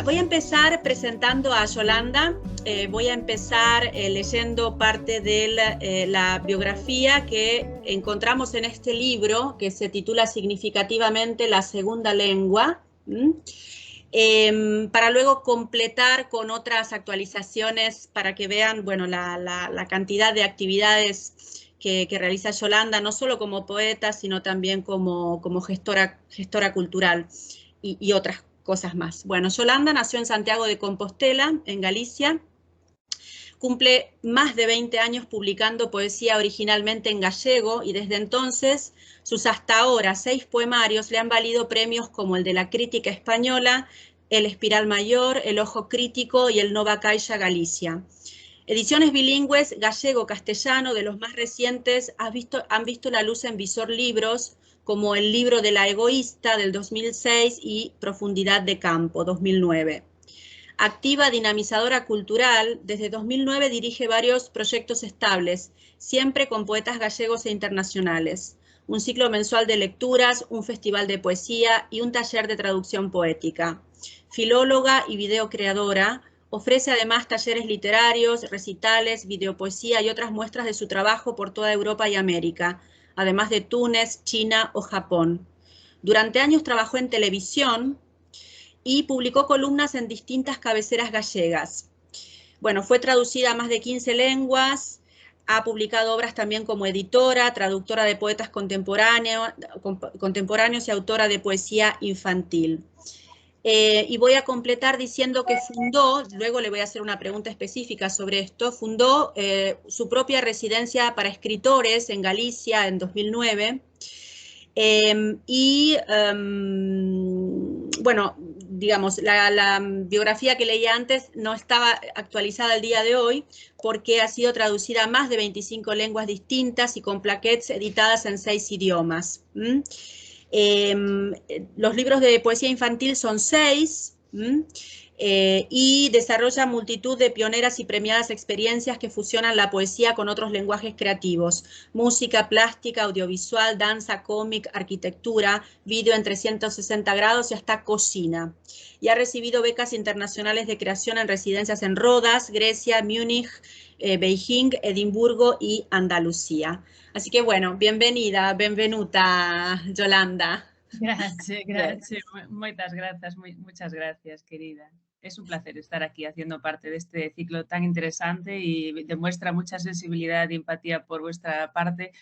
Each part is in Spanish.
Voy a empezar presentando a Yolanda. Voy a empezar leyendo parte de la biografía que encontramos en este libro, que se titula significativamente La segunda lengua, para luego completar con otras actualizaciones para que vean, bueno, la cantidad de actividades que realiza Yolanda, no solo como poeta, sino también como gestora cultural y otras cosas más. Bueno, Yolanda nació en Santiago de Compostela, en Galicia. Cumple más de 20 años publicando poesía originalmente en gallego y desde entonces sus hasta ahora 6 poemarios le han valido premios como el de la Crítica Española, el Espiral Mayor, el Ojo Crítico y el Nova Caixa Galicia. Ediciones bilingües gallego-castellano de los más recientes han visto la luz en Visor Libros, como el libro de La Egoísta del 2006 y Profundidad de Campo 2009. Activa dinamizadora cultural, desde 2009 dirige varios proyectos estables, siempre con poetas gallegos e internacionales. Un ciclo mensual de lecturas, un festival de poesía y un taller de traducción poética. Filóloga y videocreadora, ofrece además talleres literarios, recitales, videopoesía y otras muestras de su trabajo por toda Europa y América, además de Túnez, China o Japón. Durante años trabajó en televisión y publicó columnas en distintas cabeceras gallegas. Bueno, fue traducida a más de 15 lenguas, ha publicado obras también como editora, traductora de poetas contemporáneos y autora de poesía infantil. Y voy a completar diciendo que fundó, luego le voy a hacer una pregunta específica sobre esto, fundó su propia residencia para escritores en Galicia en 2009. Bueno, digamos, la biografía que leía antes no estaba actualizada al día de hoy porque ha sido traducida a más de 25 lenguas distintas y con plaquettes editadas en 6 idiomas. Los libros de poesía infantil son 6 y desarrolla multitud de pioneras y premiadas experiencias que fusionan la poesía con otros lenguajes creativos: música, plástica, audiovisual, danza, cómic, arquitectura, vídeo en 360 grados y hasta cocina. Y ha recibido becas internacionales de creación en residencias en Rodas, Grecia, Múnich, Beijing, Edimburgo y Andalucía. Así que bueno, bienvenida, benvenuta, Yolanda. Gracias, muchas gracias, querida. Es un placer estar aquí haciendo parte de este ciclo tan interesante y demuestra mucha sensibilidad y empatía por vuestra parte,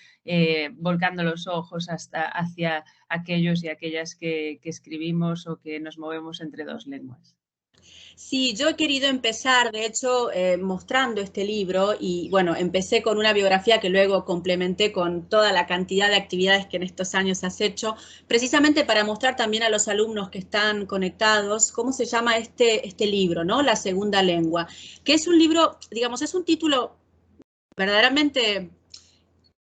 volcando los ojos hacia aquellos y aquellas que escribimos o que nos movemos entre 2 lenguas. Sí, yo he querido empezar, de hecho, mostrando este libro y, bueno, empecé con una biografía que luego complementé con toda la cantidad de actividades que en estos años has hecho, precisamente para mostrar también a los alumnos que están conectados cómo se llama este libro, ¿no? La segunda lengua, que es un libro, digamos, es un título verdaderamente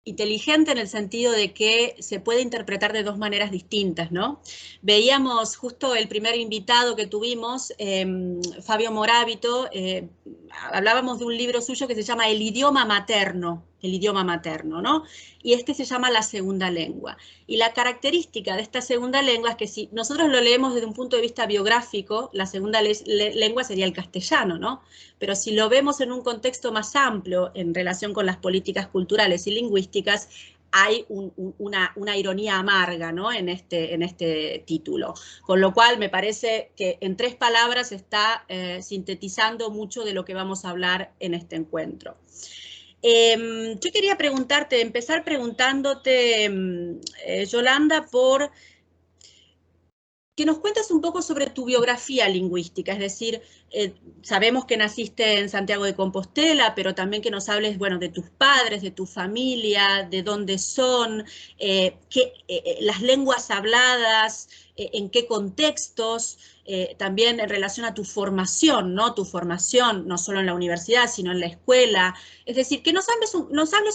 inteligente en el sentido de que se puede interpretar de 2 maneras distintas, ¿no? Veíamos justo el primer invitado que tuvimos, Fabio Morábito, hablábamos de un libro suyo que se llama El idioma materno, ¿no? Y este se llama La segunda lengua. Y la característica de esta segunda lengua es que si nosotros lo leemos desde un punto de vista biográfico, la segunda lengua sería el castellano, ¿no? Pero si lo vemos en un contexto más amplio en relación con las políticas culturales y lingüísticas, hay una ironía amarga, ¿no? en este título. Con lo cual me parece que en 3 palabras está sintetizando mucho de lo que vamos a hablar en este encuentro. Yo quería empezar preguntándote, Yolanda, por que nos cuentes un poco sobre tu biografía lingüística, es decir, sabemos que naciste en Santiago de Compostela, pero también que nos hables, bueno, de tus padres, de tu familia, de dónde son, las lenguas habladas, en qué contextos, también en relación a tu formación, ¿no? Tu formación, no solo en la universidad, sino en la escuela. Es decir, que nos hables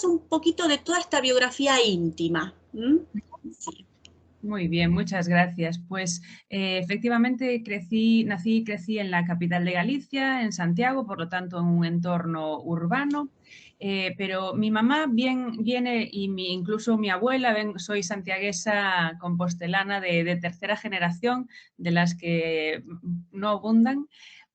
un poquito de toda esta biografía íntima. Sí. Muy bien, muchas gracias. Pues efectivamente nací y crecí en la capital de Galicia, en Santiago, por lo tanto en un entorno urbano. pero mi mamá viene, y incluso mi abuela, soy santiaguesa compostelana de tercera generación, de las que no abundan.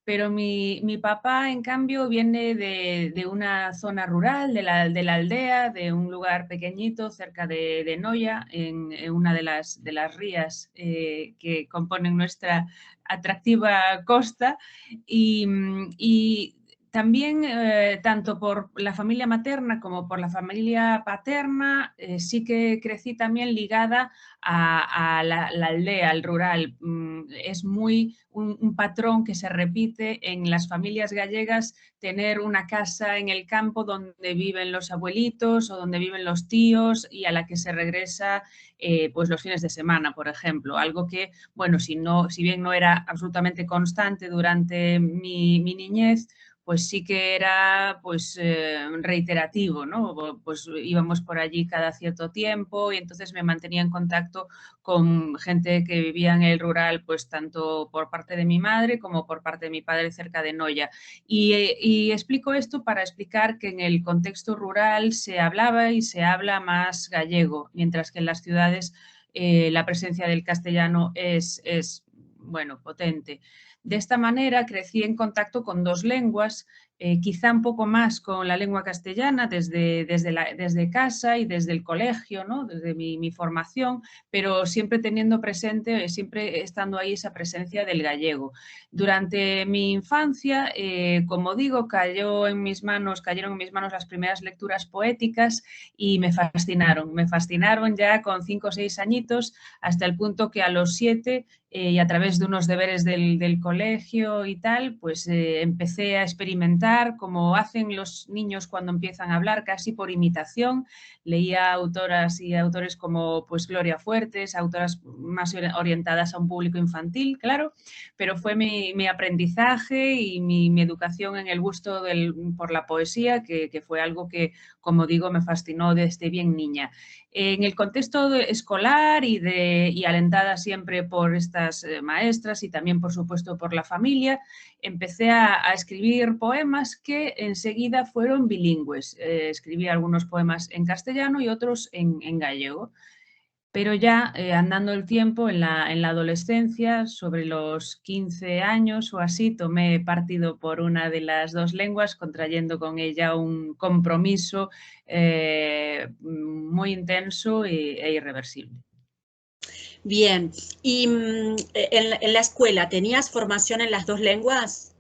Pero mi papá, en cambio, viene de una zona rural, de la aldea, de un lugar pequeñito cerca de Noia, en una de las rías que componen nuestra atractiva costa. Y también, tanto por la familia materna como por la familia paterna, sí que crecí también ligada a la aldea, al rural. Es muy un patrón que se repite en las familias gallegas, tener una casa en el campo donde viven los abuelitos o donde viven los tíos y a la que se regresa pues los fines de semana, por ejemplo. Algo que, bueno, si bien no era absolutamente constante durante mi niñez, pues sí que era pues reiterativo, ¿no? Pues íbamos por allí cada cierto tiempo y entonces me mantenía en contacto con gente que vivía en el rural, pues tanto por parte de mi madre como por parte de mi padre cerca de Noia. Y explico esto para explicar que en el contexto rural se hablaba y se habla más gallego, mientras que en las ciudades la presencia del castellano es bueno, potente. De esta manera crecí en contacto con dos lenguas, quizá un poco más con la lengua castellana desde casa y desde el colegio, ¿no? Desde mi formación, pero siempre teniendo presente, siempre estando ahí esa presencia del gallego. Durante mi infancia, como digo, cayeron en mis manos las primeras lecturas poéticas y me fascinaron ya con 5 o 6 añitos, hasta el punto que a los 7 y a través de unos deberes del colegio y tal, pues empecé a experimentar como hacen los niños cuando empiezan a hablar, casi por imitación. Leía autoras y autores como pues Gloria Fuertes, autoras más orientadas a un público infantil, claro, pero fue mi aprendizaje y mi educación en el gusto por la poesía, que fue algo que, como digo, me fascinó desde bien niña. En el contexto escolar y alentada siempre por estas maestras y también, por supuesto, por la familia, empecé a escribir poemas que enseguida fueron bilingües. Escribí algunos poemas en castellano y otros en gallego. Pero ya andando el tiempo, en la adolescencia, sobre los 15 años o así, tomé partido por una de las dos lenguas, contrayendo con ella un compromiso muy intenso e irreversible. Bien, y en la escuela, ¿tenías formación en las dos lenguas?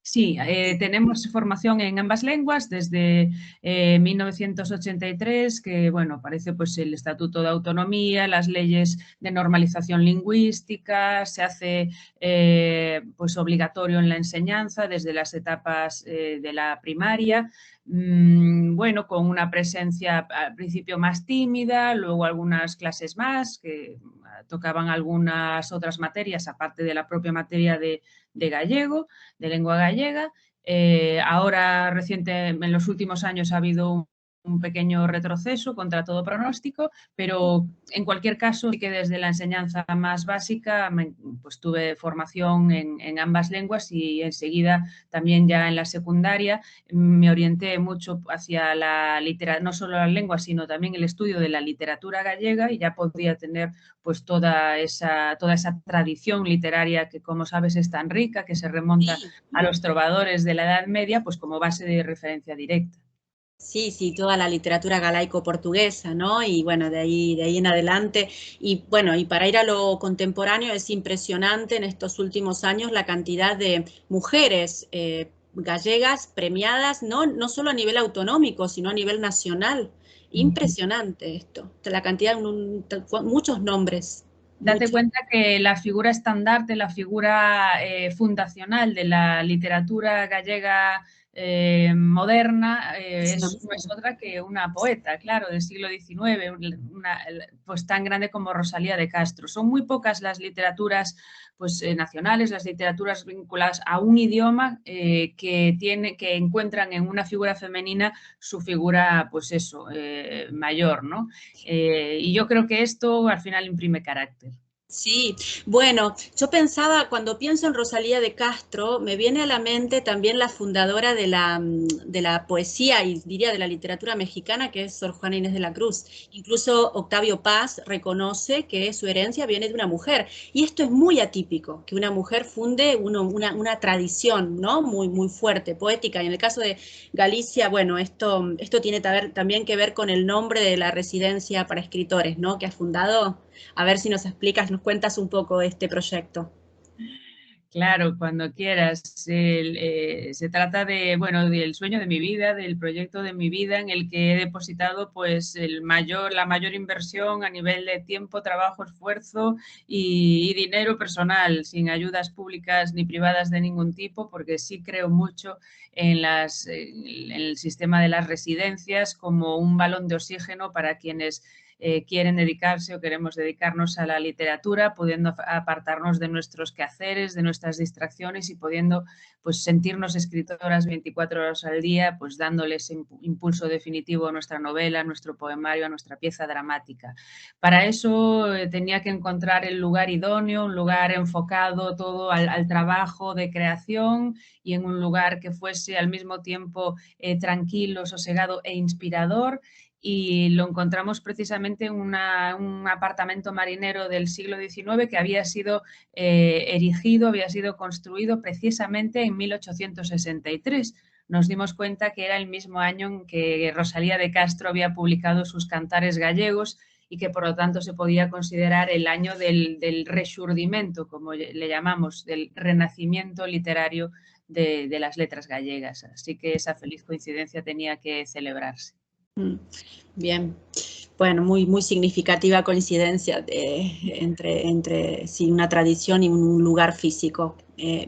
Sí, tenemos formación en ambas lenguas desde 1983, que bueno, aparece pues el Estatuto de Autonomía, las leyes de normalización lingüística, se hace pues obligatorio en la enseñanza desde las etapas de la primaria. Bueno, con una presencia al principio más tímida, luego algunas clases más que tocaban algunas otras materias aparte de la propia materia de gallego, de lengua gallega. Ahora, en los últimos años ha habido un pequeño retroceso contra todo pronóstico, pero en cualquier caso, sí que desde la enseñanza más básica pues tuve formación en ambas lenguas y enseguida también ya en la secundaria me orienté mucho hacia la literatura, no solo la lengua, sino también el estudio de la literatura gallega y ya podía tener pues toda esa tradición literaria que, como sabes, es tan rica, que se remonta a los trovadores de la Edad Media, pues como base de referencia directa. Sí, sí, toda la literatura galaico-portuguesa, ¿no? Y bueno, de ahí en adelante. Y bueno, y para ir a lo contemporáneo, es impresionante en estos últimos años la cantidad de mujeres gallegas premiadas, no solo a nivel autonómico, sino a nivel nacional. Impresionante esto, la cantidad, muchos nombres. Date cuenta que la figura estandarte, la figura fundacional de la literatura gallega moderna no es otra que una poeta, claro, del siglo XIX, pues tan grande como Rosalía de Castro. Son muy pocas las literaturas pues, nacionales, las literaturas vinculadas a un idioma que encuentran en una figura femenina su figura, pues eso, mayor, ¿no? Y yo creo que esto al final imprime carácter. Sí, bueno, yo pensaba, cuando pienso en Rosalía de Castro, me viene a la mente también la fundadora de la poesía y diría de la literatura mexicana, que es Sor Juana Inés de la Cruz. Incluso Octavio Paz reconoce que su herencia viene de una mujer. Y esto es muy atípico, que una mujer funde una tradición, ¿no? Muy, muy fuerte, poética. Y en el caso de Galicia, bueno, esto tiene también que ver con el nombre de la residencia para escritores, ¿no? Que ha fundado. A ver si nos explicas, nos cuentas un poco de este proyecto. Claro, cuando quieras. Se trata de, bueno, del sueño de mi vida, del proyecto de mi vida en el que he depositado pues la mayor inversión a nivel de tiempo, trabajo, esfuerzo y dinero personal, sin ayudas públicas ni privadas de ningún tipo, porque sí creo mucho en el sistema de las residencias como un balón de oxígeno para quienes quieren dedicarse o queremos dedicarnos a la literatura, pudiendo apartarnos de nuestros quehaceres, de nuestras distracciones y pudiendo pues, sentirnos escritoras 24 horas al día, pues dándole ese impulso definitivo a nuestra novela, a nuestro poemario, a nuestra pieza dramática. Para eso tenía que encontrar el lugar idóneo, un lugar enfocado todo al trabajo de creación y en un lugar que fuese al mismo tiempo tranquilo, sosegado e inspirador, y lo encontramos precisamente en un apartamento marinero del siglo XIX que había sido erigido, había sido construido precisamente en 1863. Nos dimos cuenta que era el mismo año en que Rosalía de Castro había publicado sus Cantares gallegos y que por lo tanto se podía considerar el año del rexurdimento, como le llamamos, del renacimiento literario de las letras gallegas. Así que esa feliz coincidencia tenía que celebrarse. Bien, bueno, muy, muy significativa coincidencia entre sí, una tradición y un lugar físico.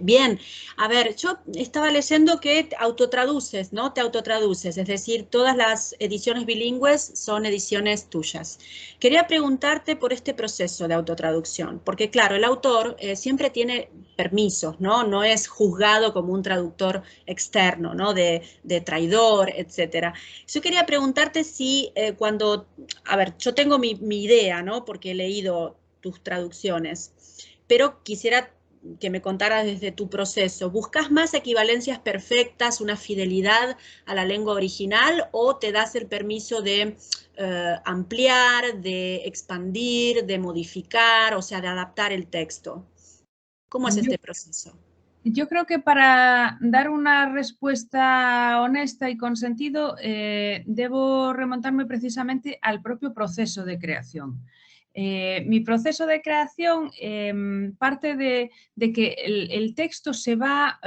Bien, a ver, yo estaba leyendo que autotraduces, ¿no? Te autotraduces, es decir, todas las ediciones bilingües son ediciones tuyas. Quería preguntarte por este proceso de autotraducción, porque claro, el autor siempre tiene permisos, ¿no? No es juzgado como un traductor externo, ¿no? De traidor, etcétera. Yo quería preguntarte si a ver, yo tengo mi idea, ¿no? Porque he leído tus traducciones, pero quisiera que me contaras desde tu proceso. ¿Buscas más equivalencias perfectas, una fidelidad a la lengua original o te das el permiso de ampliar, de expandir, de modificar, o sea, de adaptar el texto? ¿Cómo es este proceso? Yo creo que para dar una respuesta honesta y con sentido, debo remontarme precisamente al propio proceso de creación. Mi proceso de creación parte de que el texto se va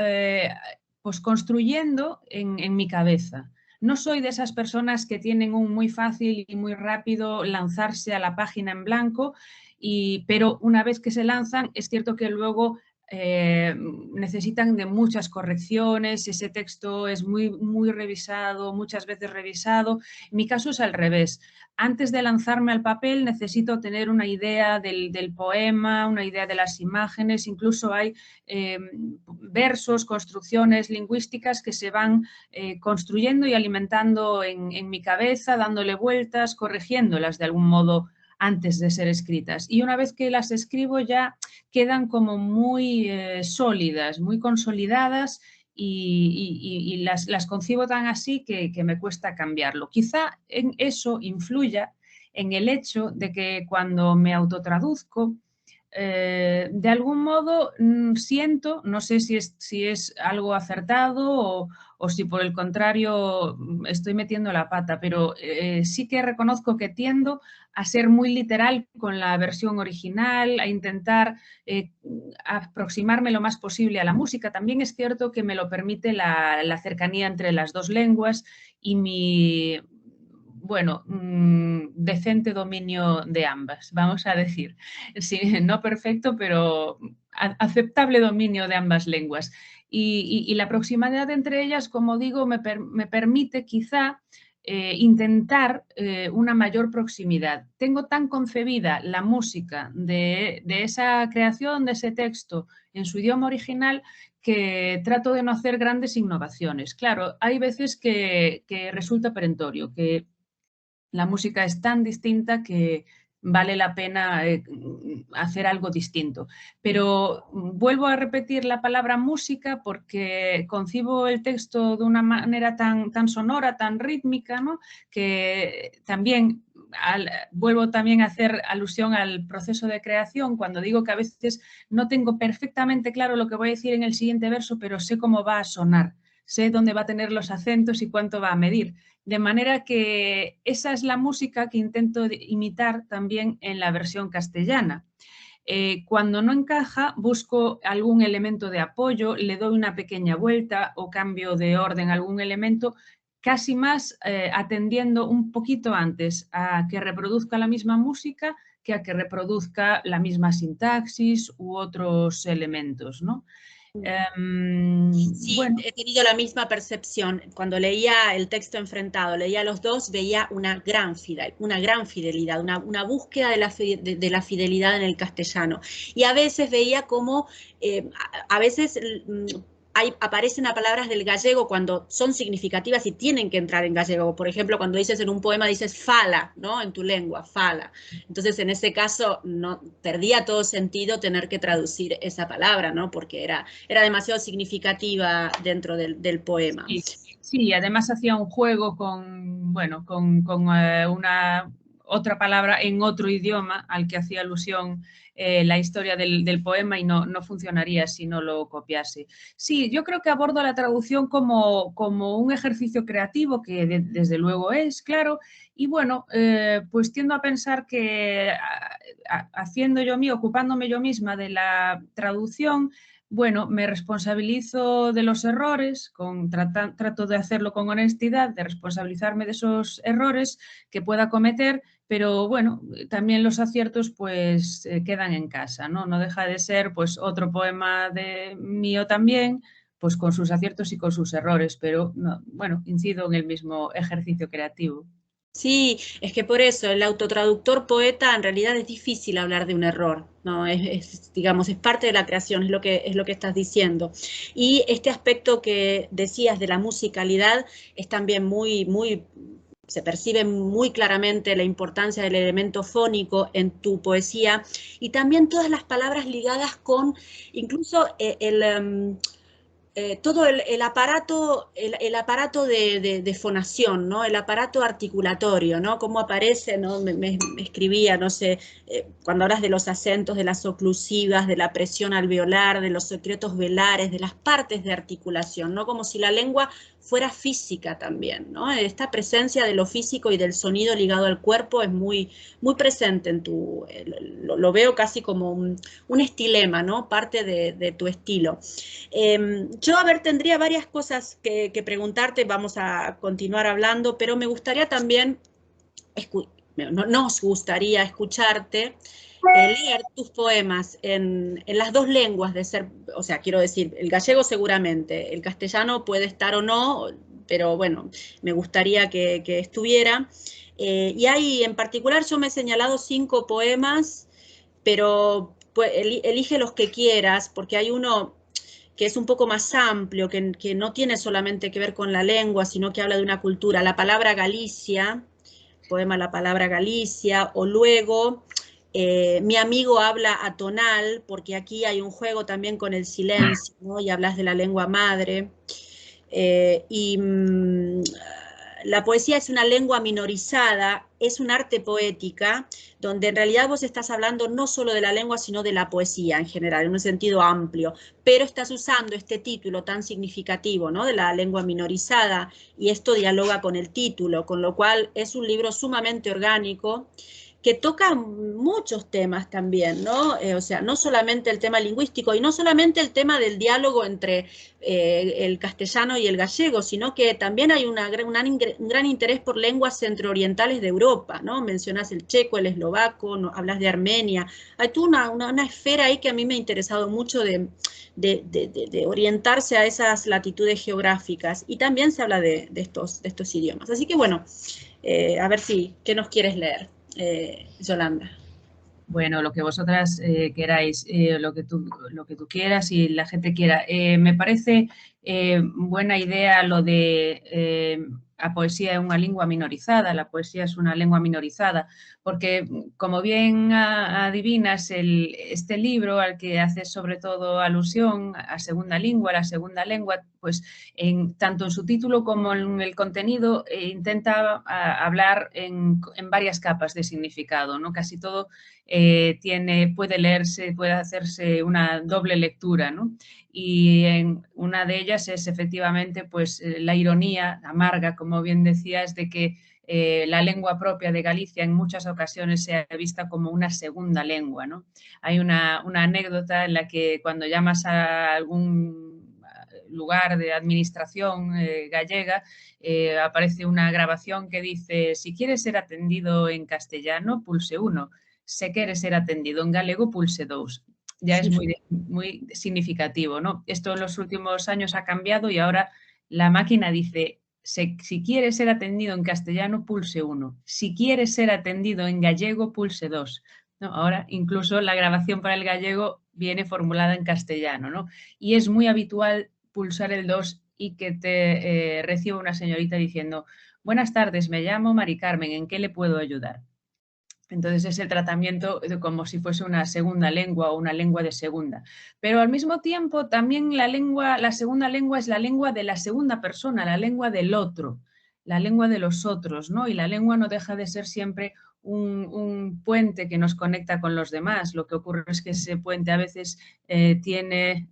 pues construyendo en mi cabeza. No soy de esas personas que tienen un muy fácil y muy rápido lanzarse a la página en blanco, pero una vez que se lanzan, es cierto que luego necesitan de muchas correcciones, ese texto es muy, muy revisado, muchas veces revisado. En mi caso es al revés. Antes de lanzarme al papel necesito tener una idea del poema, una idea de las imágenes, incluso hay versos, construcciones lingüísticas que se van construyendo y alimentando en mi cabeza, dándole vueltas, corrigiéndolas de algún modo antes de ser escritas. Y una vez que las escribo ya quedan como muy sólidas, muy consolidadas y las concibo tan así que me cuesta cambiarlo. Quizá en eso influya en el hecho de que cuando me autotraduzco, de algún modo siento, no sé si es algo acertado o si por el contrario estoy metiendo la pata, pero sí que reconozco que tiendo a ser muy literal con la versión original, a intentar aproximarme lo más posible a la música. También es cierto que me lo permite la cercanía entre las dos lenguas y mi, bueno, decente dominio de ambas, vamos a decir. Sí, no perfecto, pero aceptable dominio de ambas lenguas. Y la proximidad entre ellas, como digo, me permite quizá intentar una mayor proximidad. Tengo tan concebida la música de esa creación, de ese texto en su idioma original, que trato de no hacer grandes innovaciones. Claro, hay veces que resulta perentorio, que la música es tan distinta que vale la pena hacer algo distinto. Pero vuelvo a repetir la palabra música porque concibo el texto de una manera tan sonora, tan rítmica, ¿no? Que también vuelvo también a hacer alusión al proceso de creación cuando digo que a veces no tengo perfectamente claro lo que voy a decir en el siguiente verso, pero sé cómo va a sonar, sé dónde va a tener los acentos y cuánto va a medir. De manera que esa es la música que intento imitar también en la versión castellana. Cuando no encaja, busco algún elemento de apoyo, le doy una pequeña vuelta o cambio de orden a algún elemento, casi más atendiendo un poquito antes a que reproduzca la misma música que a que reproduzca la misma sintaxis u otros elementos, ¿no? Sí, Bueno. he tenido la misma percepción. Cuando leía el texto enfrentado, leía los dos, veía una gran fidelidad, una búsqueda de la fidelidad en el castellano. Y a veces veía como, a veces aparecen a palabras del gallego cuando son significativas y tienen que entrar en gallego. Por ejemplo, cuando dices en un poema, dices fala, ¿no? En tu lengua, fala. Entonces, en ese caso, no, perdía todo sentido tener que traducir esa palabra, ¿no? Porque era demasiado significativa dentro del poema. Sí, además hacía un juego con, bueno, con una otra palabra en otro idioma al que hacía alusión la historia del poema y no funcionaría si no lo copiase. Sí, yo creo que abordo la traducción como un ejercicio creativo, que desde luego es, claro, y bueno, pues tiendo a pensar que haciendo yo mío, ocupándome yo misma de la traducción, bueno, me responsabilizo de los errores, trato de hacerlo con honestidad, de responsabilizarme de esos errores que pueda cometer, pero bueno, también los aciertos pues quedan en casa, ¿no? No deja de ser pues otro poema mío también, pues con sus aciertos y con sus errores, pero no, bueno, incido en el mismo ejercicio creativo. Sí, es que por eso el autotraductor poeta en realidad es difícil hablar de un error, ¿no? Digamos, es parte de la creación, es lo que estás diciendo. Y este aspecto que decías de la musicalidad es también se percibe muy claramente la importancia del elemento fónico en tu poesía y también todas las palabras ligadas con incluso todo el aparato, el aparato de fonación, ¿no? El aparato articulatorio, ¿no? Cómo aparece, ¿no? Me escribía, no sé, cuando hablas de los acentos, de las oclusivas, de la presión alveolar, de los secretos velares, de las partes de articulación, ¿no? Como si la lengua fuera física también, ¿no? Esta presencia de lo físico y del sonido ligado al cuerpo es muy presente en lo veo casi como un estilema, ¿no? Parte de tu estilo. Yo, a ver, tendría varias cosas que preguntarte, vamos a continuar hablando, pero me gustaría también, nos gustaría escucharte, leer tus poemas en las dos lenguas de ser, o sea, quiero decir, el gallego seguramente, el castellano puede estar o no, pero bueno, me gustaría que estuviera. Y hay, en particular, yo me he señalado 5 poemas, pero pues, elige los que quieras, porque hay uno que es un poco más amplio, que no tiene solamente que ver con la lengua, sino que habla de una cultura. La palabra Galicia, poema La palabra Galicia, o luego Mi amigo habla atonal, porque aquí hay un juego también con el silencio, ¿no? Y hablas de la lengua madre. La poesía es una lengua minorizada, es un arte poética, donde en realidad vos estás hablando no solo de la lengua, sino de la poesía en general, en un sentido amplio, pero estás usando este título tan significativo, ¿no? De la lengua minorizada, y esto dialoga con el título, con lo cual es un libro sumamente orgánico, que toca muchos temas también, ¿no? O sea, no solamente el tema lingüístico y no solamente el tema del diálogo entre el castellano y el gallego, sino que también hay un gran interés por lenguas centroorientales de Europa, ¿no? Mencionas el checo, el eslovaco, ¿no? Hablas de Armenia. Hay toda una esfera ahí que a mí me ha interesado mucho de orientarse a esas latitudes geográficas, y también se habla de estos idiomas. Así que bueno, a ver ¿qué nos quieres leer? Yolanda. Bueno, lo que vosotras queráis, lo que tú quieras y la gente quiera. Me parece buena idea lo de a poesía é unha lingua minorizada, a poesía é unha lingua minorizada, porque, como bien adivinas, este libro al que hace sobre todo alusión a segunda lengua, pues tanto en su título como en el contenido intenta hablar en varias capas de significado, ¿no? Casi todo puede leerse, puede hacerse una doble lectura, ¿no? Y una de ellas es efectivamente pues, la ironía amarga, como bien decías, de que la lengua propia de Galicia en muchas ocasiones se ha vista como una segunda lengua, ¿no? Hay una anécdota en la que cuando llamas a algún lugar de administración gallega, aparece una grabación que dice: si quieres ser atendido en castellano, pulse 1. Se quere ser atendido en galego, pulse 2. Ya es muy significativo, ¿no? Esto en los últimos años ha cambiado y ahora la máquina dice: si quiere ser atendido en castellano, pulse 1. Si quiere ser atendido en gallego, pulse 2. ¿No? Ahora incluso la grabación para el gallego viene formulada en castellano, ¿no? Y es muy habitual pulsar el 2 y que te reciba una señorita diciendo: buenas tardes, me llamo Mari Carmen, ¿en qué le puedo ayudar? Entonces es el tratamiento como si fuese una segunda lengua o una lengua de segunda. Pero al mismo tiempo también la segunda lengua es la lengua de la segunda persona, la lengua del otro, la lengua de los otros, ¿no? Y la lengua no deja de ser siempre un puente que nos conecta con los demás. Lo que ocurre es que ese puente a veces tiene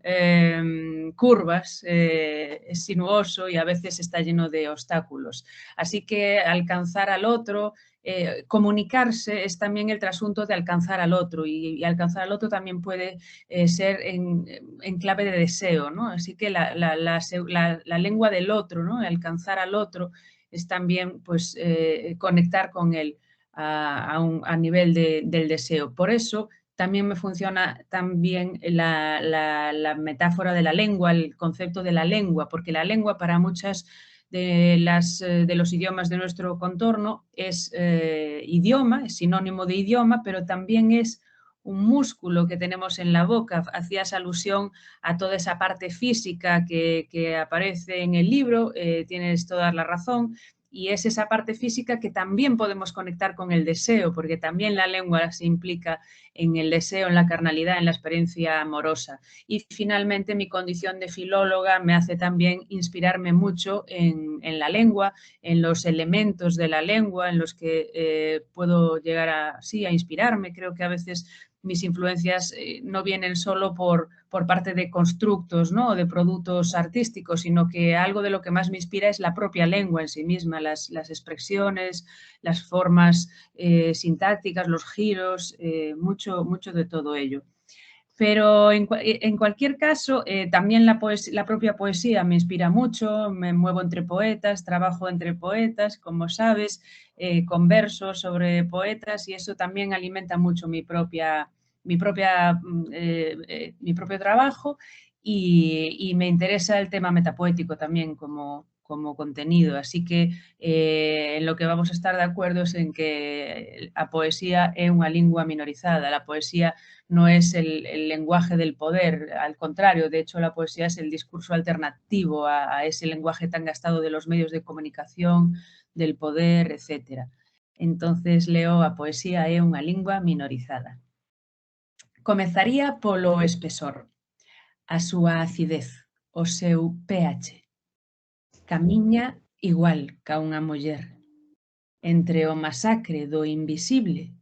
curvas, es sinuoso y a veces está lleno de obstáculos. Así que alcanzar al otro, comunicarse es también el trasunto de alcanzar al otro y alcanzar al otro también puede ser en clave de deseo, ¿no? Así que la lengua del otro, ¿no? Alcanzar al otro es también pues, conectar con él a nivel del deseo. Por eso también me funciona también la metáfora de la lengua, el concepto de la lengua, porque la lengua para muchas de los idiomas de nuestro contorno es idioma, es sinónimo de idioma, pero también es un músculo que tenemos en la boca. Hacías alusión a toda esa parte física que aparece en el libro, tienes toda la razón, y es esa parte física que también podemos conectar con el deseo, porque también la lengua se implica en el deseo, en la carnalidad, en la experiencia amorosa. Y finalmente mi condición de filóloga me hace también inspirarme mucho en la lengua, en los elementos de la lengua, en los que puedo llegar a inspirarme. Creo que a veces mis influencias no vienen solo por parte de constructos, ¿no? O de productos artísticos, sino que algo de lo que más me inspira es la propia lengua en sí misma, las expresiones, las formas sintácticas, los giros, mucho de todo ello. Pero en cualquier caso, también la propia poesía me inspira mucho, me muevo entre poetas, trabajo entre poetas, como sabes, converso sobre poetas y eso también alimenta mucho mi propio trabajo y me interesa el tema metapoético también como contenido. Así que en lo que vamos a estar de acuerdo es en que a poesía é unha lingua minorizada. La poesía no es el lenguaje del poder, al contrario, de hecho la poesía es el discurso alternativo a ese lenguaje tan gastado de los medios de comunicación, del poder, etc. Entonces leo a poesía é unha lingua minorizada. Comezaría polo espesor, a súa acidez, o seu pH. Camiña igual ca unha muller, entre o masacre do invisible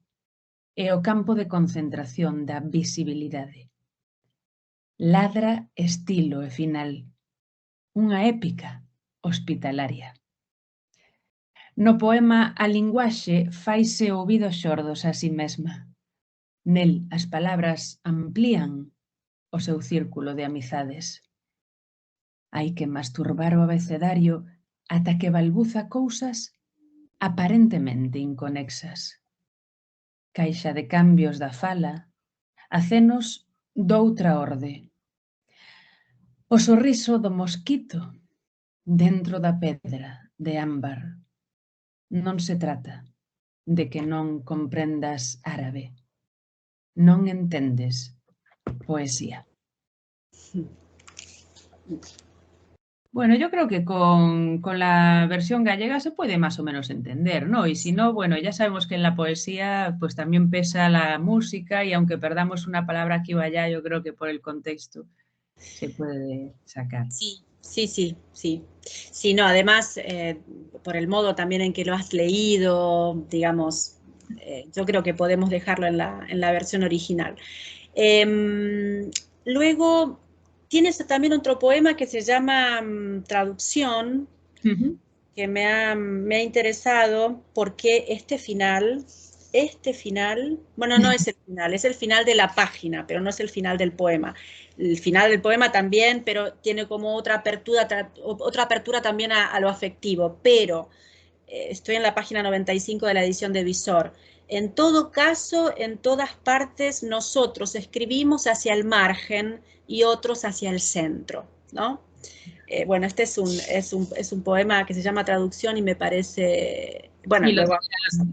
e o campo de concentración da visibilidade. Ladra estilo e final, unha épica hospitalaria. No poema a linguaxe faise ouvidos xordos a si mesma. Nel as palabras amplían o seu círculo de amizades. Hai que masturbar o abecedario ata que balbuza cousas aparentemente inconexas. Caixa de cambios da fala, acenos doutra orde. O sorriso do mosquito dentro da pedra de ámbar. Non se trata de que non comprendas árabe. Non entendes poesía. Bueno, yo creo que con la versión gallega se puede más o menos entender, ¿no? Y si no, bueno, ya sabemos que en la poesía pues también pesa la música y aunque perdamos una palabra aquí o allá, yo creo que por el contexto se puede sacar. Sí, sí, sí, sí. Sí, no, además, por el modo también en que lo has leído, digamos, yo creo que podemos dejarlo en la versión original. Luego, tienes también otro poema que se llama Traducción, Ujú. que me ha interesado porque este final, bueno, no es el final de la página, pero no es el final del poema. El final del poema también, pero tiene como otra apertura también a lo afectivo, pero estoy en la página 95 de la edición de Visor. En todo caso, en todas partes, nosotros escribimos hacia el margen y otros hacia el centro, ¿no? Bueno, este es un poema que se llama Traducción y me parece, bueno, Sí, luego...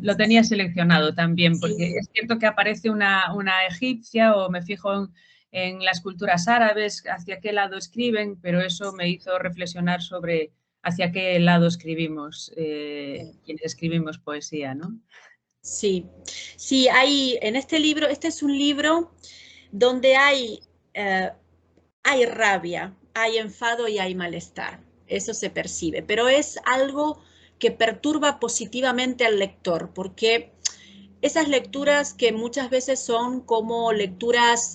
lo tenía seleccionado también, porque Sí, es cierto que aparece una egipcia o me fijo en las culturas árabes, hacia qué lado escriben, pero eso me hizo reflexionar sobre hacia qué lado escribimos, quienes escribimos poesía, ¿no? sí, sí, hay en este libro, este es un libro donde hay rabia, hay enfado y hay malestar. Eso se percibe, pero es algo que perturba positivamente al lector, porque esas lecturas que muchas veces son como lecturas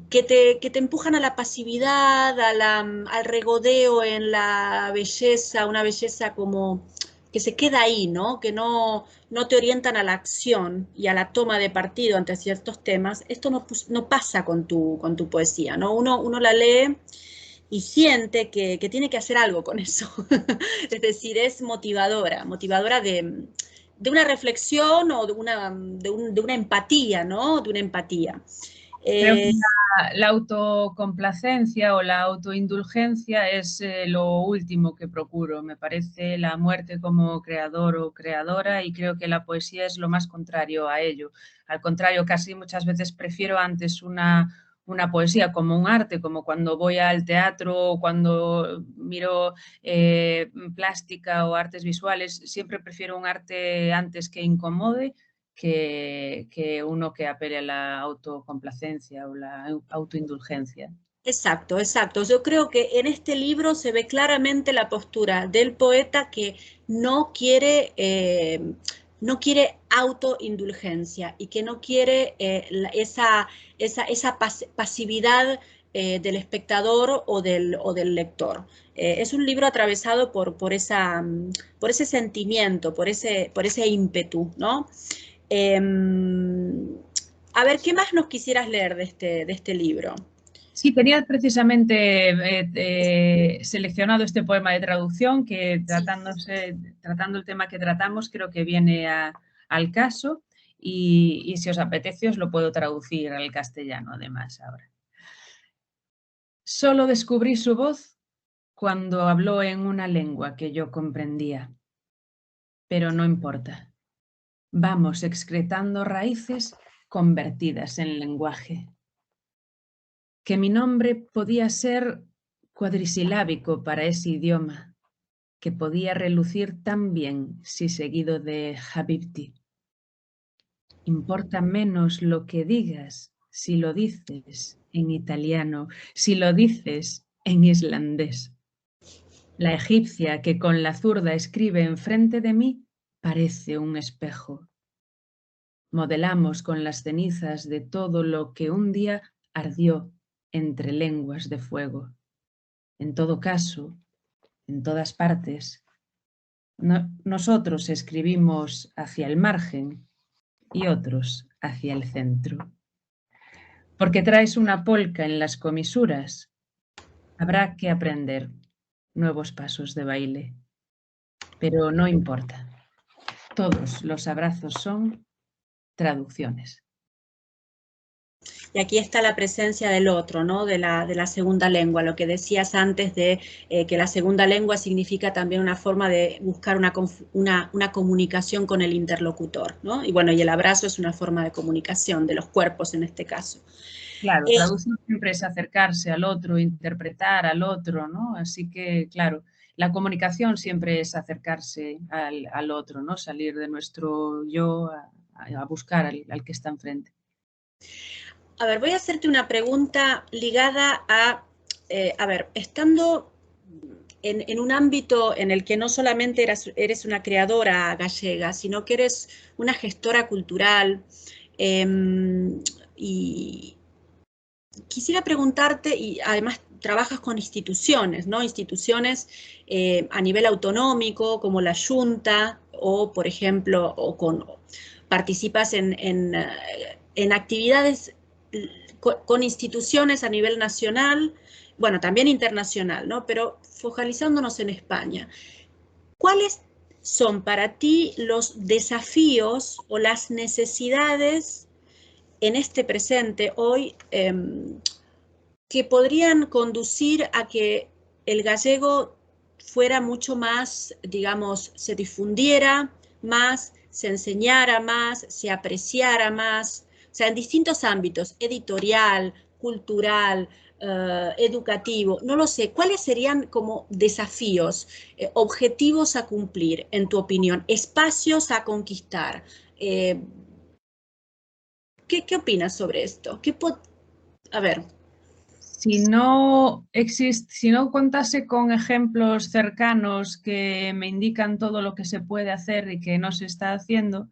que te empujan a la pasividad, al regodeo en la belleza, una belleza como que se queda ahí, ¿no? Que no te orientan a la acción y a la toma de partido ante ciertos temas. Esto no pasa con tu poesía, ¿no? Uno la lee y siente que tiene que hacer algo con eso. Es decir, es motivadora de una reflexión o de una empatía, ¿no? De una empatía. Creo que Eh, la autocomplacencia o la autoindulgencia es lo último que procuro. Me parece la muerte como creador o creadora y creo que la poesía es lo más contrario a ello. Al contrario, casi muchas veces prefiero antes una poesía como un arte, como cuando voy al teatro o cuando miro plástica o artes visuales. Siempre prefiero un arte antes que incomode que uno que apele a la autocomplacencia o la autoindulgencia. Exacto, exacto. Yo creo que en este libro se ve claramente la postura del poeta que no quiere autoindulgencia y que no quiere esa pasividad del espectador o del lector. Es un libro atravesado por ese sentimiento, por ese ímpetu, ¿no? Eh, a ver, ¿qué más nos quisieras leer de este libro? Sí, tenía precisamente seleccionado este poema de traducción que Sí. tratando el tema que tratamos creo que viene al caso y si os apetece os lo puedo traducir al castellano además ahora. Solo descubrí su voz cuando habló en una lengua que yo comprendía, pero no importa. Vamos excretando raíces convertidas en lenguaje. Que mi nombre podía ser cuadrisilábico para ese idioma, que podía relucir tan bien si seguido de Habibti. Importa menos lo que digas si lo dices en italiano, si lo dices en islandés. La egipcia que con la zurda escribe enfrente de mí parece un espejo. Modelamos con las cenizas de todo lo que un día ardió entre lenguas de fuego. En todo caso, en todas partes, nosotros escribimos hacia el margen y otros hacia el centro. Porque traes una polca en las comisuras, habrá que aprender nuevos pasos de baile. Pero no importa. Todos los abrazos son traducciones. Y aquí está la presencia del otro, ¿no? De la segunda lengua, lo que decías antes de que la segunda lengua significa también una forma de buscar una comunicación con el interlocutor, ¿no? Y bueno, y el abrazo es una forma de comunicación, de los cuerpos en este caso. Claro, traducir siempre es acercarse al otro, interpretar al otro, ¿no? Así que, claro, la comunicación siempre es acercarse al otro, ¿no? Salir de nuestro yo a buscar al que está enfrente. A ver, voy a hacerte una pregunta ligada a ver, estando en un ámbito en el que no solamente eres una creadora gallega, sino que eres una gestora cultural, y quisiera preguntarte, y además trabajas con instituciones, ¿no? Instituciones a nivel autonómico, como la Junta, o por ejemplo, participas en actividades con instituciones a nivel nacional, bueno, también internacional, ¿no? Pero focalizándonos en España. ¿Cuáles son para ti los desafíos o las necesidades en este presente hoy que podrían conducir a que el gallego fuera mucho más, digamos, se difundiera más, se enseñara más, se apreciara más, o sea, en distintos ámbitos, editorial, cultural, educativo, no lo sé, ¿cuáles serían como desafíos, objetivos a cumplir, en tu opinión, espacios a conquistar? ¿Qué opinas sobre esto? A ver. Si no contase con ejemplos cercanos que me indican todo lo que se puede hacer y que no se está haciendo,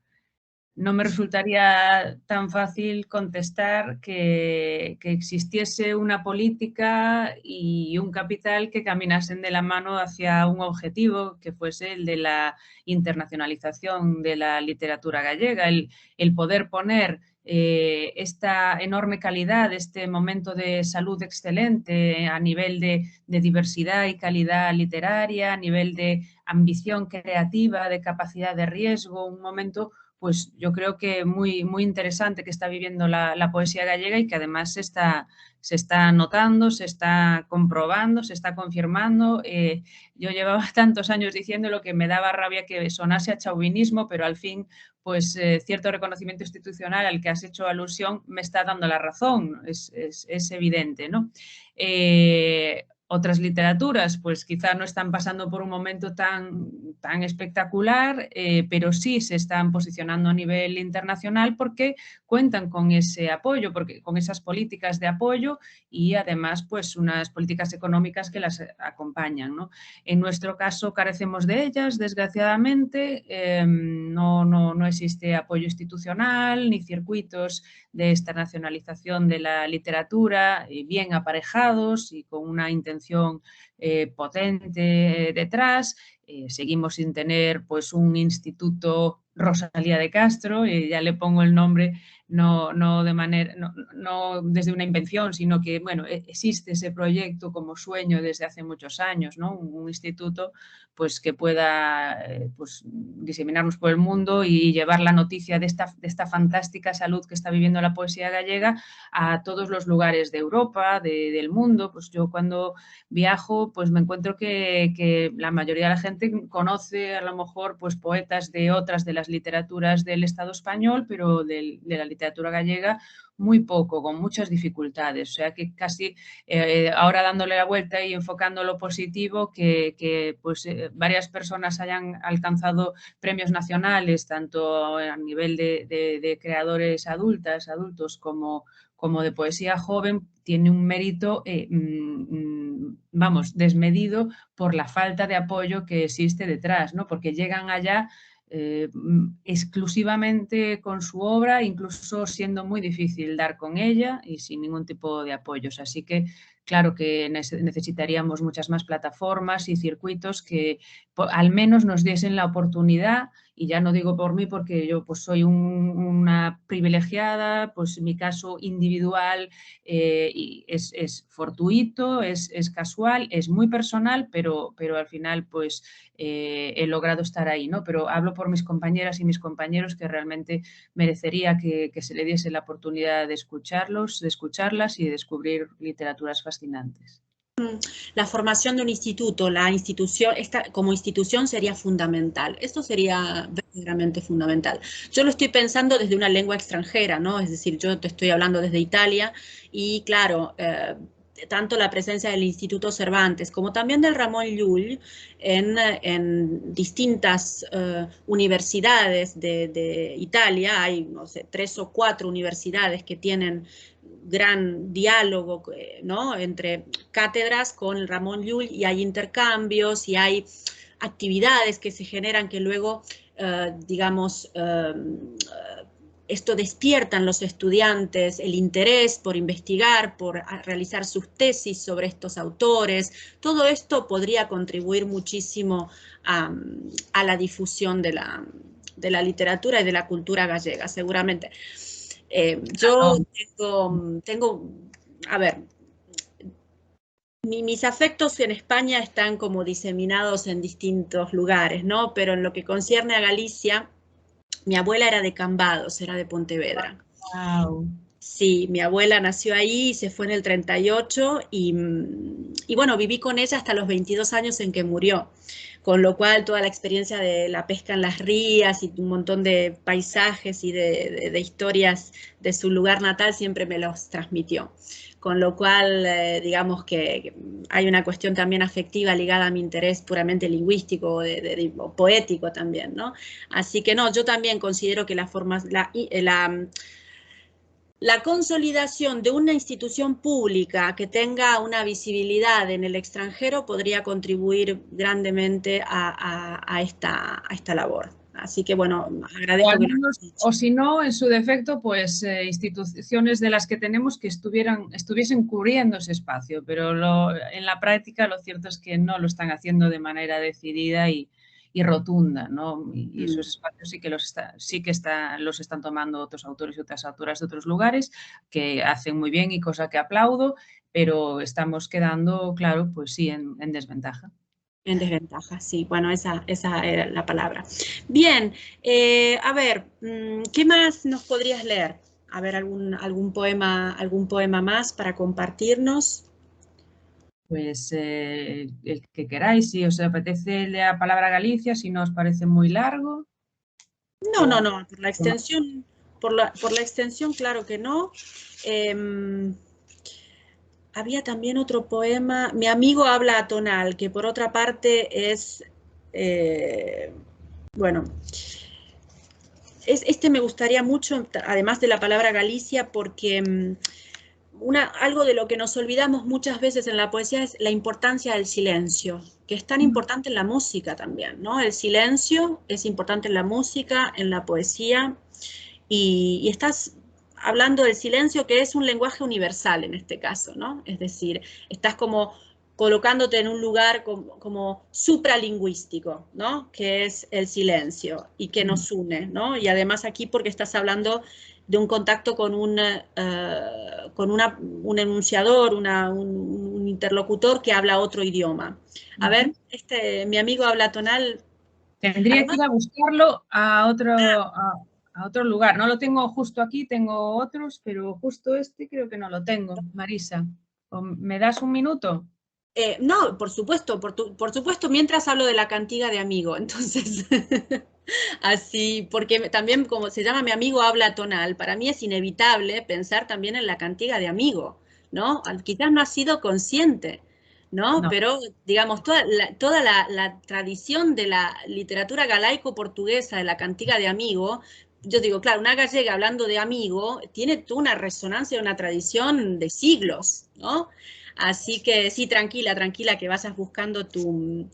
no me resultaría tan fácil contestar que existiese una política y un capital que caminasen de la mano hacia un objetivo que fuese el de la internacionalización de la literatura gallega, el poder poner esta enorme calidad, este momento de salud excelente a nivel de diversidad y calidad literaria, a nivel de ambición creativa, de capacidad de riesgo, un momento pues yo creo que muy, muy interesante que está viviendo la poesía gallega y que además se está notando, se está comprobando, se está confirmando. Yo llevaba tantos años diciendo lo que me daba rabia que sonase a chauvinismo, pero al fin, pues cierto reconocimiento institucional al que has hecho alusión me está dando la razón, es evidente, ¿no? Otras literaturas, pues quizá no están pasando por un momento tan espectacular, pero sí se están posicionando a nivel internacional porque cuentan con ese apoyo, con esas políticas de apoyo y además pues unas políticas económicas que las acompañan, ¿no? En nuestro caso carecemos de ellas, desgraciadamente, no existe apoyo institucional ni circuitos de esta nacionalización de la literatura bien aparejados y con una intención potente detrás. Seguimos sin tener pues un instituto Rosalía de Castro, ya le pongo el nombre no desde una invención, sino que bueno, existe ese proyecto como sueño desde hace muchos años, ¿no? Un instituto pues que pueda pues, diseminarnos por el mundo y llevar la noticia de esta fantástica salud que está viviendo la poesía gallega a todos los lugares de Europa, del mundo. Pues yo cuando viajo pues me encuentro que la mayoría de la gente conoce a lo mejor pues poetas de otras de las literaturas del Estado español, pero de la literatura gallega muy poco, con muchas dificultades. O sea que casi ahora dándole la vuelta y enfocando lo positivo, que pues varias personas hayan alcanzado premios nacionales, tanto a nivel de creadores adultos como de poesía joven, tiene un mérito, vamos, desmedido por la falta de apoyo que existe detrás, ¿no? Porque llegan allá exclusivamente con su obra, incluso siendo muy difícil dar con ella y sin ningún tipo de apoyos. Así que claro que necesitaríamos muchas más plataformas y circuitos que al menos nos diesen la oportunidad, y ya no digo por mí porque yo pues soy una privilegiada, pues en mi caso individual y es fortuito, es casual, es muy personal, pero al final pues he logrado estar ahí, ¿no? Pero hablo por mis compañeras y mis compañeros que realmente merecería que se le diese la oportunidad de escucharlos, de escucharlas y de descubrir literaturas fascinantes. La formación de un instituto, la institución, como institución sería fundamental. Esto sería verdaderamente fundamental. Yo lo estoy pensando desde una lengua extranjera, ¿no? Es decir, yo te estoy hablando desde Italia y claro, tanto la presencia del Instituto Cervantes como también del Ramón Llull en distintas universidades de Italia. Hay, no sé, 3 o 4 universidades que tienen gran diálogo, ¿no?, entre cátedras con Ramón Llull, y hay intercambios y hay actividades que se generan que luego, digamos, esto despierta en los estudiantes el interés por investigar, por realizar sus tesis sobre estos autores. Todo esto podría contribuir muchísimo a la difusión de la literatura y de la cultura gallega, seguramente. Yo tengo, a ver, mis afectos en España están como diseminados en distintos lugares, ¿no? Pero en lo que concierne a Galicia, mi abuela era de Cambados, era de Pontevedra. Wow. Sí, mi abuela nació ahí, se fue en el 38 y bueno, viví con ella hasta los 22 años en que murió. Con lo cual toda la experiencia de la pesca en las rías y un montón de paisajes y de historias de su lugar natal siempre me los transmitió. Con lo cual, digamos que hay una cuestión también afectiva ligada a mi interés puramente lingüístico o poético también, ¿no? Así que no, yo también considero que la consolidación de una institución pública que tenga una visibilidad en el extranjero podría contribuir grandemente a esta labor. Así que, bueno, agradezco que lo hayas dicho. O si no, en su defecto, pues instituciones de las que tenemos que estuviesen cubriendo ese espacio, pero en la práctica lo cierto es que no lo están haciendo de manera decidida y rotunda, ¿no? Y esos espacios sí que los están tomando otros autores y otras autoras de otros lugares, que hacen muy bien y cosa que aplaudo, pero estamos quedando, claro, pues sí, en desventaja. En desventaja, sí. Bueno, esa era la palabra. Bien, a ver, ¿qué más nos podrías leer? A ver, algún poema más para compartirnos. Pues el que queráis, si os apetece la palabra Galicia, si no os parece muy largo. No, por la extensión, por la extensión, claro que no. Había también otro poema, Mi amigo habla atonal, que por otra parte es, bueno, este me gustaría mucho, además de la palabra Galicia, porque algo de lo que nos olvidamos muchas veces en la poesía es la importancia del silencio, que es tan importante en la música también, ¿no? El silencio es importante en la música, en la poesía, y estás hablando del silencio, que es un lenguaje universal en este caso, ¿no? Es decir, estás como colocándote en un lugar como supralingüístico, ¿no? Que es el silencio y que nos une, ¿no? Y además aquí porque estás hablando de un contacto con un enunciador, un interlocutor que habla otro idioma. A ver, mi amigo habla tonal. Tendría que ir a buscarlo a otro lugar. No lo tengo justo aquí, tengo otros, pero justo este creo que no lo tengo. Marisa, ¿me das un minuto? No, por supuesto, por supuesto, mientras hablo de la cantiga de amigo, entonces, así, porque también como se llama Mi amigo habla tonal, para mí es inevitable pensar también en la cantiga de amigo, ¿no? Quizás no ha sido consciente, ¿no? No. Pero, digamos, toda la tradición de la literatura galaico-portuguesa, de la cantiga de amigo, yo digo, claro, una gallega hablando de amigo tiene toda una resonancia, una tradición de siglos, ¿no? Así que sí, tranquila, que vayas buscando tu...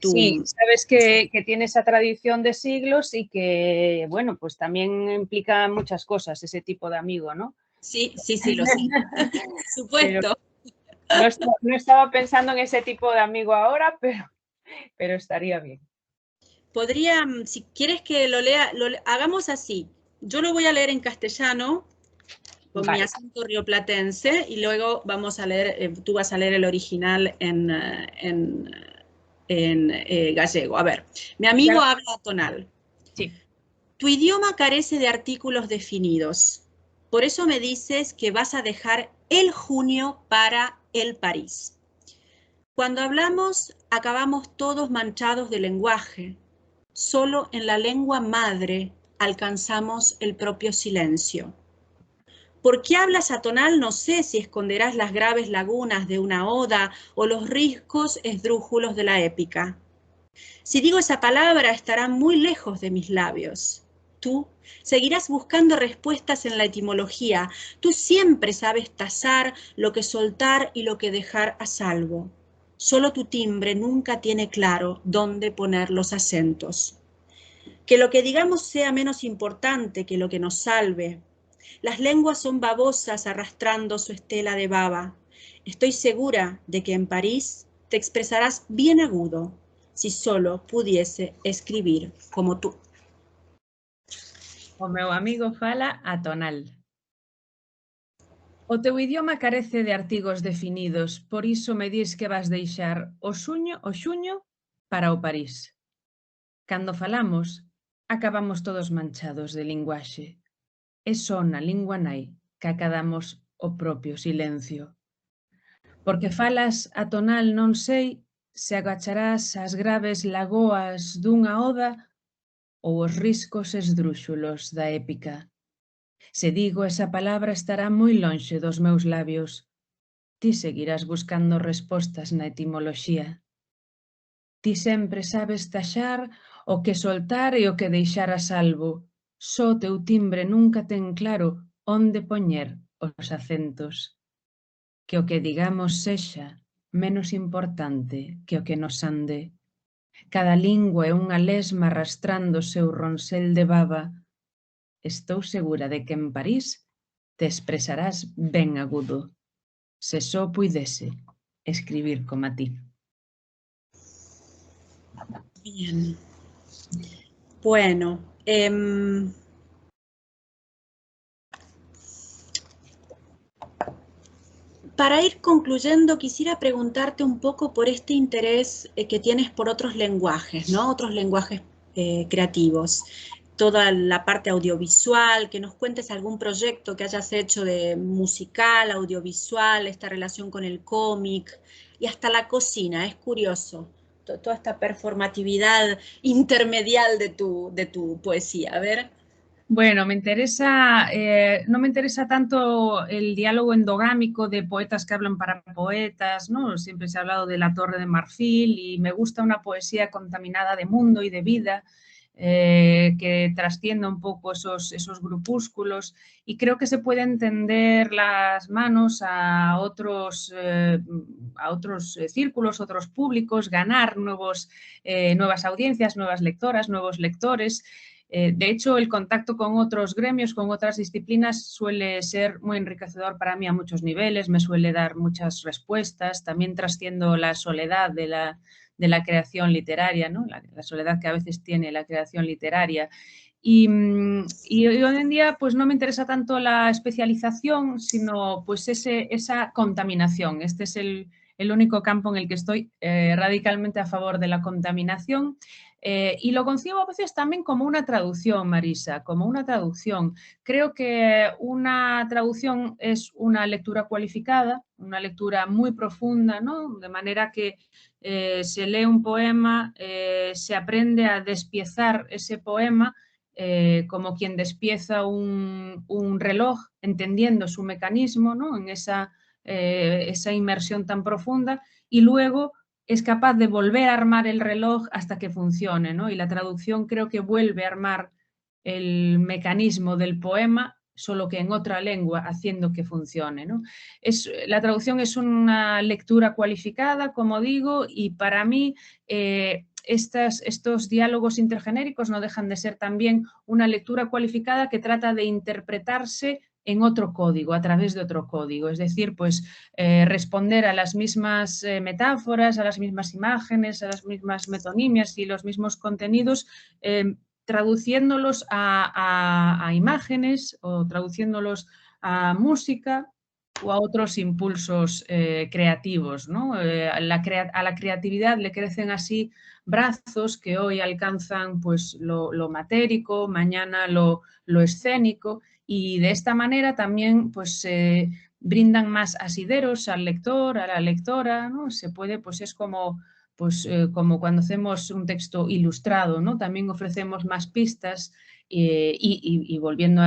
Sí, sabes que tiene esa tradición de siglos y que, bueno, pues también implica muchas cosas ese tipo de amigo, ¿no? Sí, lo sé. Por supuesto. No estaba pensando en ese tipo de amigo ahora, pero estaría bien. Podría, si quieres que lo lea, hagamos así. Yo lo voy a leer en castellano, con mi acento rioplatense, y luego vamos a leer, tú vas a leer el original en gallego. A ver, mi amigo habla tonal. Sí. Tu idioma carece de artículos definidos. Por eso me dices que vas a dejar el junio para el París. Cuando hablamos, acabamos todos manchados de lenguaje. Solo en la lengua madre alcanzamos el propio silencio. ¿Por qué hablas atonal? No sé si esconderás las graves lagunas de una oda o los riscos esdrújulos de la épica. Si digo esa palabra, estará muy lejos de mis labios. Tú seguirás buscando respuestas en la etimología. Tú siempre sabes tasar lo que soltar y lo que dejar a salvo. Solo tu timbre nunca tiene claro dónde poner los acentos. Que lo que digamos sea menos importante que lo que nos salve. Las lenguas son babosas arrastrando su estela de baba. Estoy segura de que en París te expresarás bien agudo, si solo pudiese escribir como tú. O meu amigo fala atonal. O teu idioma carece de artigos definidos, por iso me dis que vas deixar o xuño para o París. Cando falamos, acabamos todos manchados de linguaxe. É só na lingua nai que acadamos o propio silencio. Porque falas atonal non sei se agacharás as graves lagoas dunha oda ou os riscos esdrúxulos da épica. Se digo esa palabra estará moi lonxe dos meus labios. Ti seguirás buscando respostas na etimoloxía. Ti sempre sabes taxar o que soltar e o que deixar a salvo. Só teu timbre nunca ten claro onde poñer os acentos. Que o que digamos sexa menos importante que o que nos ande. Cada lingua é unha lesma arrastrando o seu ronsel de baba. Estou segura de que en París te expresarás ben agudo. Se só puidese escribir como a ti. Bien. Bueno, para ir concluyendo, quisiera preguntarte un poco por este interés que tienes por otros lenguajes, ¿no? Otros lenguajes creativos. Toda la parte audiovisual, que nos cuentes algún proyecto que hayas hecho de musical, audiovisual, esta relación con el cómic y hasta la cocina, es curioso, toda esta performatividad intermedial de tu poesía. A ver. Bueno, me interesa, no me interesa tanto el diálogo endogámico de poetas que hablan para poetas, ¿no? Siempre se ha hablado de la Torre de Marfil y me gusta una poesía contaminada de mundo y de vida, que trascienda un poco esos grupúsculos, y creo que se pueden tender las manos a otros círculos, otros públicos, ganar nuevas audiencias, nuevas lectoras, nuevos lectores. De hecho, el contacto con otros gremios, con otras disciplinas, suele ser muy enriquecedor para mí a muchos niveles, me suele dar muchas respuestas, también trasciendo la soledad de la creación literaria, ¿no? La soledad que a veces tiene la creación literaria. Y hoy en día pues no me interesa tanto la especialización, sino pues esa contaminación. Este es el único campo en el que estoy radicalmente a favor de la contaminación. Y lo concibo a veces también como una traducción, Marisa, como una traducción. Creo que una traducción es una lectura cualificada, una lectura muy profunda, ¿no? De manera que se lee un poema, se aprende a despiezar ese poema como quien despieza un reloj, entendiendo su mecanismo, ¿no? En esa inmersión tan profunda, y luego es capaz de volver a armar el reloj hasta que funcione, ¿no? Y la traducción creo que vuelve a armar el mecanismo del poema, solo que en otra lengua, haciendo que funcione, ¿no? La traducción es una lectura cualificada, como digo, y para mí estos diálogos intergenéricos no dejan de ser también una lectura cualificada que trata de interpretarse en otro código, a través de otro código. Es decir, pues responder a las mismas metáforas, a las mismas imágenes, a las mismas metonimias y los mismos contenidos, traduciéndolos a imágenes o traduciéndolos a música o a otros impulsos creativos, ¿no? A la creatividad le crecen así brazos que hoy alcanzan pues, lo matérico, mañana lo escénico, y de esta manera también pues, brindan más asideros al lector, a la lectora, ¿no? Se puede, pues es como, como cuando hacemos un texto ilustrado, ¿no? También ofrecemos más pistas y volviendo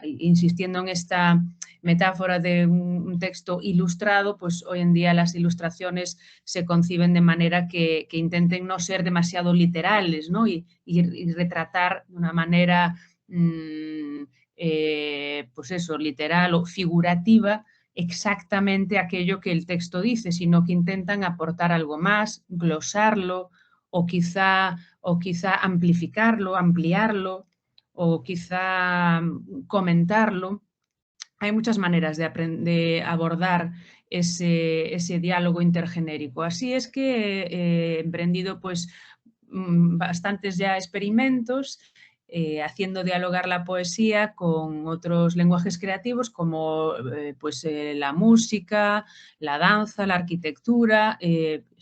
insistiendo en esta metáfora de un texto ilustrado, pues hoy en día las ilustraciones se conciben de manera que intenten no ser demasiado literales, ¿no? Y retratar de una manera pues eso, literal o figurativa, exactamente aquello que el texto dice, sino que intentan aportar algo más, glosarlo o quizá amplificarlo, ampliarlo o quizá comentarlo. Hay muchas maneras de abordar ese diálogo intergenérico. Así es que he emprendido pues bastantes ya experimentos haciendo dialogar la poesía con otros lenguajes creativos como la música, la danza, la arquitectura,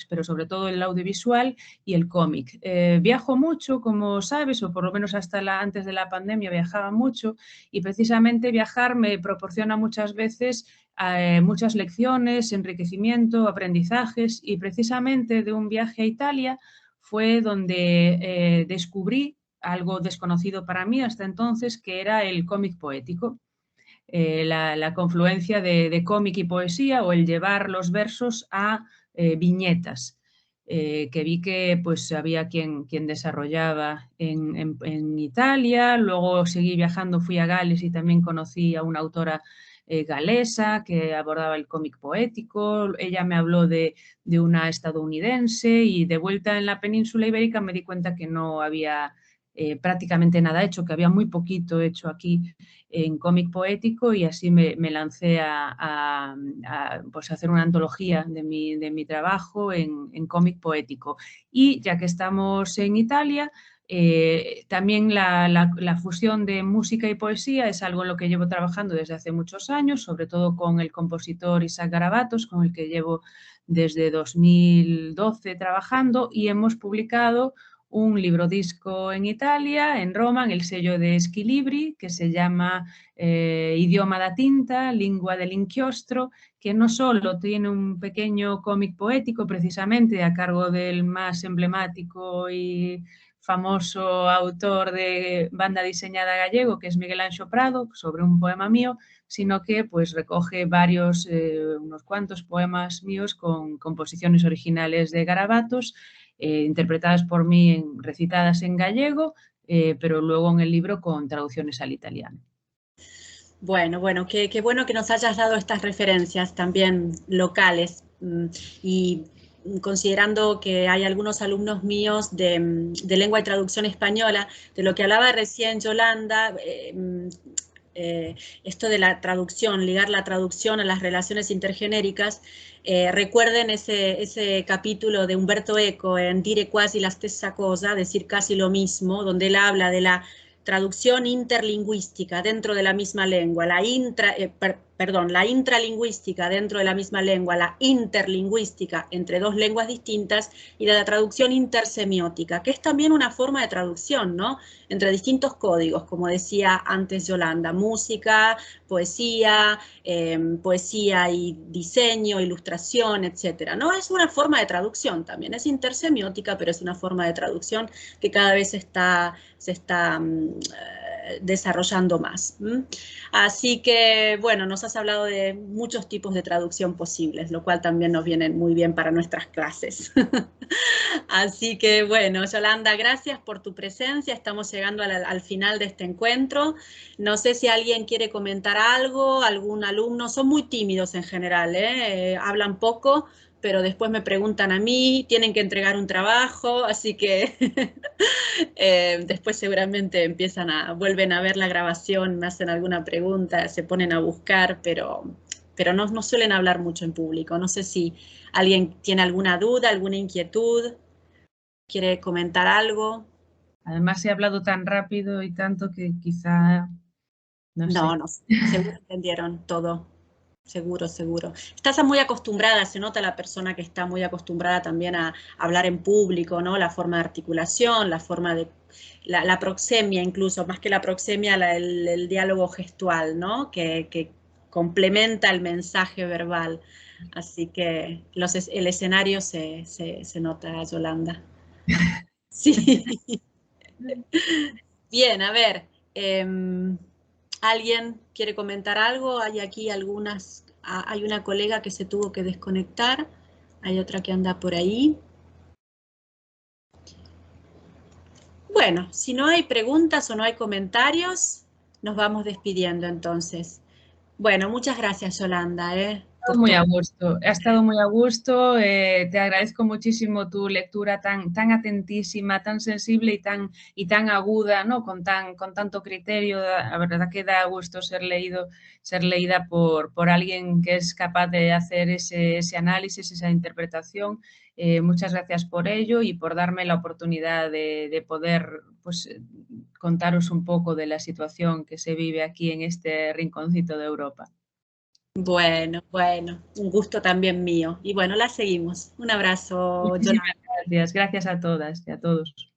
pero sobre todo el audiovisual y el cómic. Viajo mucho, como sabes, o por lo menos hasta antes de la pandemia viajaba mucho, y precisamente viajar me proporciona muchas veces muchas lecciones, enriquecimiento, aprendizajes, y precisamente de un viaje a Italia fue donde descubrí algo desconocido para mí hasta entonces, que era el cómic poético. La confluencia de cómic y poesía, o el llevar los versos a viñetas, que vi que pues había quien desarrollaba en Italia. Luego seguí viajando, fui a Gales y también conocí a una autora galesa que abordaba el cómic poético. Ella me habló de una estadounidense, y de vuelta en la península ibérica me di cuenta que no había prácticamente nada hecho, que había muy poquito hecho aquí en cómic poético, y así me lancé a hacer una antología de mi trabajo en cómic poético. Y ya que estamos en Italia, también la fusión de música y poesía es algo en lo que llevo trabajando desde hace muchos años, sobre todo con el compositor Isaac Garabatos, con el que llevo desde 2012 trabajando, y hemos publicado un libro disco en Italia, en Roma, en el sello de Squilibri, que se llama Idioma da tinta, Lingua dell'inchiostro, que no solo tiene un pequeño cómic poético, precisamente a cargo del más emblemático y famoso autor de banda diseñada gallego, que es Miguel Anxo Prado, sobre un poema mío, sino que pues recoge unos cuantos poemas míos con composiciones originales de Garabatos, interpretadas por mí, recitadas en gallego, pero luego en el libro con traducciones al italiano. Bueno, qué bueno que nos hayas dado estas referencias también locales, y considerando que hay algunos alumnos míos de lengua y traducción española, de lo que hablaba recién Yolanda, esto de la traducción, ligar la traducción a las relaciones intergenéricas. Recuerden ese capítulo de Umberto Eco en Dire quasi la stessa cosa, decir casi lo mismo, donde él habla de la traducción interlingüística dentro de la misma lengua, la intralingüística dentro de la misma lengua, la interlingüística entre dos lenguas distintas, y la traducción intersemiótica, que es también una forma de traducción, ¿no? Entre distintos códigos, como decía antes Yolanda, música, poesía, poesía y diseño, ilustración, etcétera, ¿no? Es una forma de traducción también, es intersemiótica, pero es una forma de traducción que cada vez se está desarrollando más. Así que, bueno, nos has hablado de muchos tipos de traducción posibles, lo cual también nos viene muy bien para nuestras clases. Así que, bueno, Yolanda, gracias por tu presencia. Estamos llegando al final de este encuentro. No sé si alguien quiere comentar algo, algún alumno. Son muy tímidos en general, hablan poco, pero después me preguntan a mí, tienen que entregar un trabajo, así que después seguramente vuelven a ver la grabación, me hacen alguna pregunta, se ponen a buscar, pero no suelen hablar mucho en público. No sé si alguien tiene alguna duda, alguna inquietud, quiere comentar algo. Además, he hablado tan rápido y tanto que quizá, no sé. Seguro entendieron todo. Seguro. Estás muy acostumbrada, se nota la persona que está muy acostumbrada también a hablar en público, ¿no? La forma de articulación, la forma de la proxemia, incluso, más que la proxemia, el diálogo gestual, ¿no? Que complementa el mensaje verbal. Así que el escenario se nota, Yolanda. Sí. Bien, a ver, ¿alguien quiere comentar algo? Hay aquí hay una colega que se tuvo que desconectar, hay otra que anda por ahí. Bueno, si no hay preguntas o no hay comentarios, nos vamos despidiendo entonces. Bueno, muchas gracias, Yolanda, por Muy todo. a gusto, ha estado muy a gusto, te agradezco muchísimo tu lectura tan atentísima, tan sensible y tan aguda, ¿no? Con tanto criterio. La verdad que da gusto ser leída por alguien que es capaz de hacer ese análisis, esa interpretación. Muchas gracias por ello y por darme la oportunidad de poder, pues, contaros un poco de la situación que se vive aquí en este rinconcito de Europa. Bueno, un gusto también mío. Y bueno, la seguimos. Un abrazo, Yolanda. Muchísimas gracias. Gracias a todas y a todos.